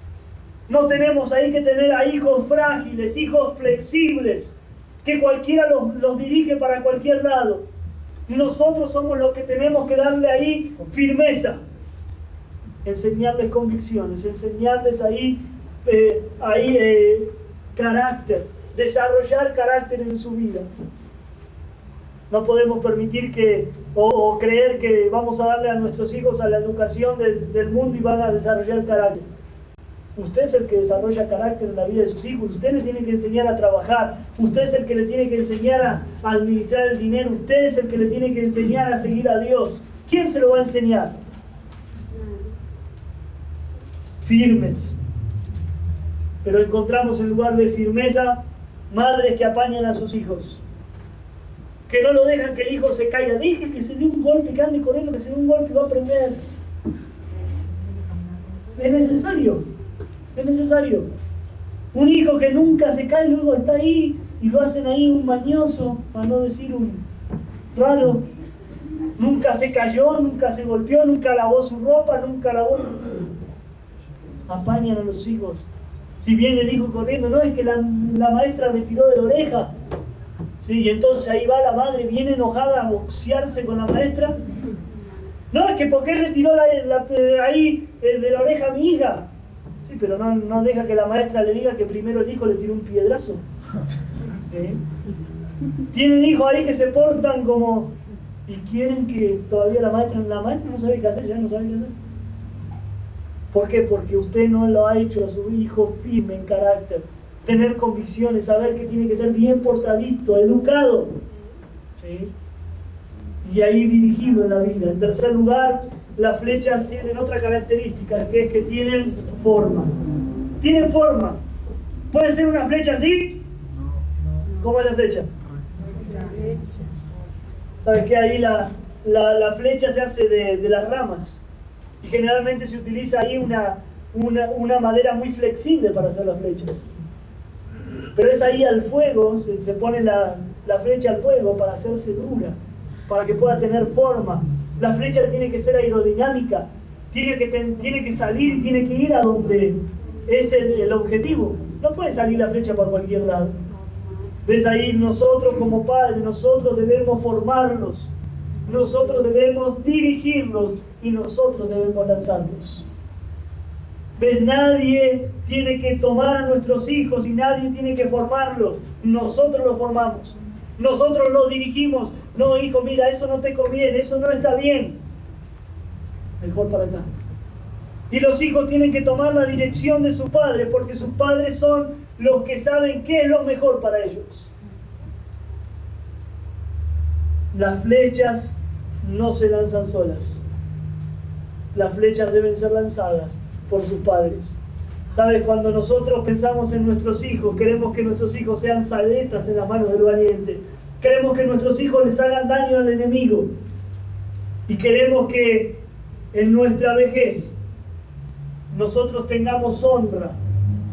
No tenemos ahí que tener a hijos frágiles, hijos flexibles, que cualquiera los dirige para cualquier lado. Nosotros somos los que tenemos que darle ahí firmeza, enseñarles convicciones, enseñarles ahí carácter, desarrollar carácter en su vida. No podemos permitir o creer que vamos a darle a nuestros hijos a la educación del mundo y van a desarrollar carácter. Usted es el que desarrolla carácter en la vida de sus hijos. Usted le tiene que enseñar a trabajar. Usted es el que le tiene que enseñar a administrar el dinero. Usted es el que le tiene que enseñar a seguir a Dios. ¿Quién se lo va a enseñar? Firmes. Pero encontramos en lugar de firmeza madres que apañan a sus hijos, que no lo dejan que el hijo se caiga. Dejen que se dé un golpe, que ande corriendo, que se dé un golpe y va a aprender. Es necesario. Es necesario. Un hijo que nunca se cae, luego está ahí y lo hacen ahí un mañoso, para no decir un raro. Nunca se cayó, nunca se golpeó, nunca lavó su ropa, nunca lavó. Apañan a los hijos. Si viene el hijo corriendo, no, es que la maestra me tiró de la oreja. ¿Sí? Y entonces ahí va la madre bien enojada a boxearse con la maestra. No, es que ¿por qué le tiró ahí de la oreja a mi hija? Sí, pero no deja que la maestra le diga que primero el hijo le tiró un piedrazo. ¿Sí? Tienen hijos ahí que se portan como... y quieren que todavía la maestra no sabe qué hacer, ya no sabe qué hacer. ¿Por qué? Porque usted no lo ha hecho a su hijo firme en carácter. Tener convicciones, saber que tiene que ser bien portadito, educado. ¿Sí? Y ahí dirigido en la vida. En tercer lugar, las flechas tienen otra característica, que es que tienen forma. Tienen forma. ¿Puede ser una flecha así? ¿Cómo es la flecha? ¿Sabes qué? Ahí la flecha se hace de las ramas. Y generalmente se utiliza ahí una madera muy flexible para hacer las flechas. Pero es ahí al fuego, se pone la flecha al fuego para hacerse dura, para que pueda tener forma. La flecha tiene que ser aerodinámica, tiene que salir y tiene que ir a donde es el objetivo. No puede salir la flecha por cualquier lado. ¿Ves? Ahí nosotros como padres, nosotros debemos formarlos, nosotros debemos dirigirlos y nosotros debemos lanzarlos. ¿Ves? Nadie tiene que tomar a nuestros hijos y nadie tiene que formarlos. Nosotros los formamos. Nosotros los dirigimos. No, hijo, mira, eso no te conviene, eso no está bien. Mejor para acá. Y los hijos tienen que tomar la dirección de sus padres, porque sus padres son los que saben qué es lo mejor para ellos. Las flechas no se lanzan solas. Las flechas deben ser lanzadas por sus padres. ¿Sabes? Cuando nosotros pensamos en nuestros hijos, queremos que nuestros hijos sean saetas en las manos del valiente. Queremos que nuestros hijos les hagan daño al enemigo. Y queremos que en nuestra vejez nosotros tengamos honra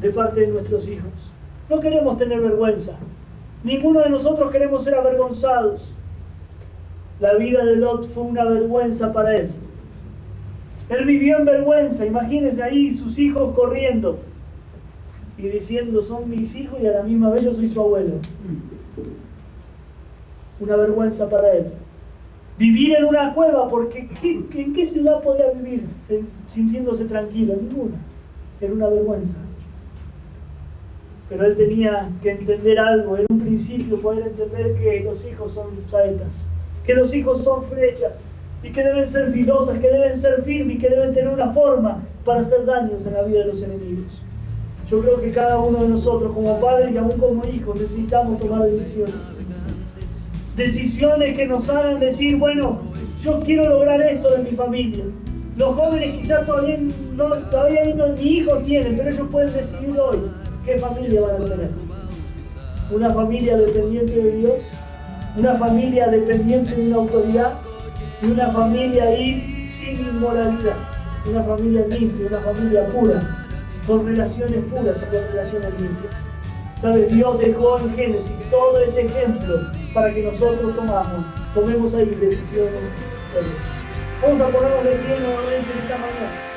de parte de nuestros hijos. No queremos tener vergüenza. Ninguno de nosotros queremos ser avergonzados. La vida de Lot fue una vergüenza para él. Él vivió en vergüenza. Imagínense ahí sus hijos corriendo y diciendo, son mis hijos y a la misma vez yo soy su abuelo. Una vergüenza para él. Vivir en una cueva, porque ¿en qué ciudad podía vivir sintiéndose tranquilo? Ninguna. Era una vergüenza. Pero él tenía que entender algo, en un principio poder entender que los hijos son saetas, que los hijos son flechas, y que deben ser filosas, que deben ser firmes, y que deben tener una forma para hacer daños en la vida de los enemigos. Yo creo que cada uno de nosotros, como padres y aún como hijos, necesitamos tomar decisiones. Decisiones que nos hagan decir, bueno, yo quiero lograr esto de mi familia. Los jóvenes quizás todavía ni hijos tienen, pero ellos pueden decidir hoy qué familia van a tener. Una familia dependiente de Dios, una familia dependiente de una autoridad, y una familia ahí sin inmoralidad, una familia limpia, una familia pura, con relaciones puras y con relaciones limpias. ¿Sabes? Dios dejó en Génesis todo ese ejemplo para que nosotros tomemos ahí decisiones serias. Vamos a ponernos de pie nuevamente esta mañana.